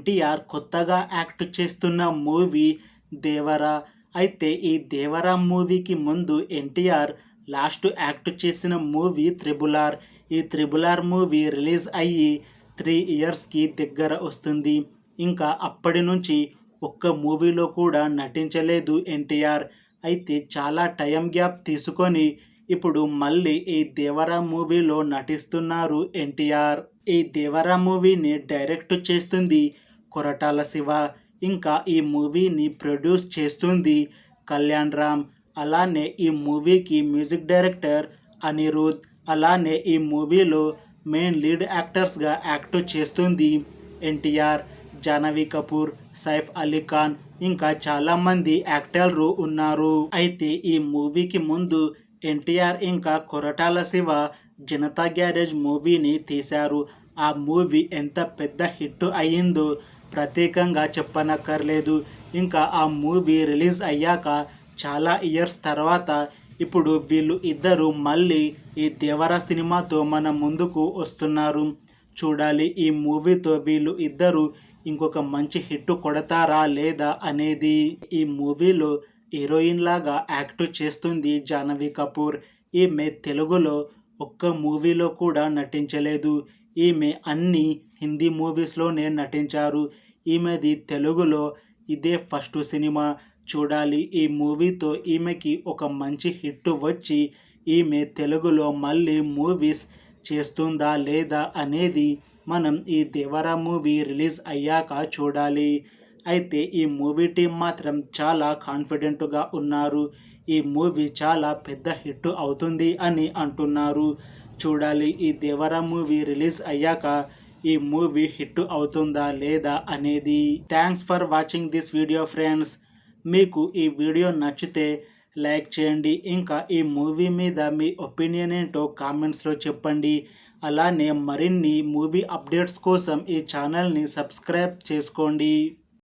ఎన్టీఆర్ కొత్తగా యాక్ట్ చేస్తున్న మూవీ దేవరా. అయితే ఈ దేవరా మూవీకి ముందు ఎన్టీఆర్ లాస్ట్ యాక్ట్ చేసిన మూవీ త్రిబుల్ ఆర్. ఈ త్రిబుల్ ఆర్ మూవీ రిలీజ్ అయ్యి 3 ఇయర్స్కి దగ్గర వస్తుంది. ఇంకా అప్పటి నుంచి ఒక్క మూవీలో కూడా నటించలేదు ఎన్టీఆర్. అయితే చాలా టైం గ్యాప్ తీసుకొని ఇప్పుడు మళ్ళీ ఈ దేవరా మూవీలో నటిస్తున్నారు ఎన్టీఆర్. ఈ దేవరా మూవీని డైరెక్ట్ చేస్తుంది కొరటాల శివ. ఇంకా ఈ మూవీని ప్రొడ్యూస్ చేస్తుంది కళ్యాణ్ రామ్. అలానే ఈ మూవీకి మ్యూజిక్ డైరెక్టర్ అనిరుద్. అలానే ఈ మూవీలో మెయిన్ లీడ్ యాక్టర్స్గా యాక్ట్ చేస్తుంది ఎన్టీఆర్, జాహ్నవి కపూర్, సైఫ్ అలీ ఖాన్, ఇంకా చాలామంది యాక్టర్లు ఉన్నారు. అయితే ఈ మూవీకి ముందు ఎన్టీఆర్ ఇంకా కొరటాల శివ జనతా గ్యారేజ్ మూవీని తీశారు. ఆ మూవీ ఎంత పెద్ద హిట్ అయ్యిందో ప్రత్యేకంగా చెప్పనక్కర్లేదు. ఇంకా ఆ మూవీ రిలీజ్ అయ్యాక చాలా ఇయర్స్ తర్వాత ఇప్పుడు వీళ్ళు ఇద్దరు మళ్ళీ ఈ దేవరా సినిమాతో మన ముందుకు వస్తున్నారు. చూడాలి ఈ మూవీతో వీళ్ళు ఇద్దరు ఇంకొక మంచి హిట్ కొడతారా లేదా అనేది. ఈ మూవీలో హీరోయిన్ లాగా యాక్ట్ చేస్తుంది జాహ్నవి కపూర్. ఈమె తెలుగులో ఒక్క మూవీలో కూడా నటించలేదు. ఈమె అన్ని హిందీ మూవీస్లోనే నటించారు. ఈమెది తెలుగులో ఇదే ఫస్ట్ సినిమా. చూడాలి ఈ మూవీతో ఈమెకి ఒక మంచి హిట్ వచ్చి ఈమె తెలుగులో మళ్ళీ మూవీస్ చేస్తుందా లేదా అనేది మనం ఈ దేవరా మూవీ రిలీజ్ అయ్యాక చూడాలి. అయితే ఈ మూవీ టీం మాత్రం చాలా కాన్ఫిడెంట్గా ఉన్నారు. ఈ మూవీ చాలా పెద్ద హిట్ అవుతుంది అని అంటున్నారు. చూడాలి ఈ దేవరా మూవీ రిలీజ్ అయ్యాక ఈ మూవీ హిట్ అవుతుందా లేదా అనేది. Thanks for watching this video friends. మీకు ఈ వీడియో నచ్చితే లైక్ చేయండి. ఇంకా ఈ మూవీ మీద మీ ఒపీనియన్ ఏంటో కామెంట్స్లో చెప్పండి. అలానే మరిన్ని మూవీ అప్డేట్స్ కోసం ఈ ఛానల్ని సబ్స్క్రైబ్ చేసుకోండి.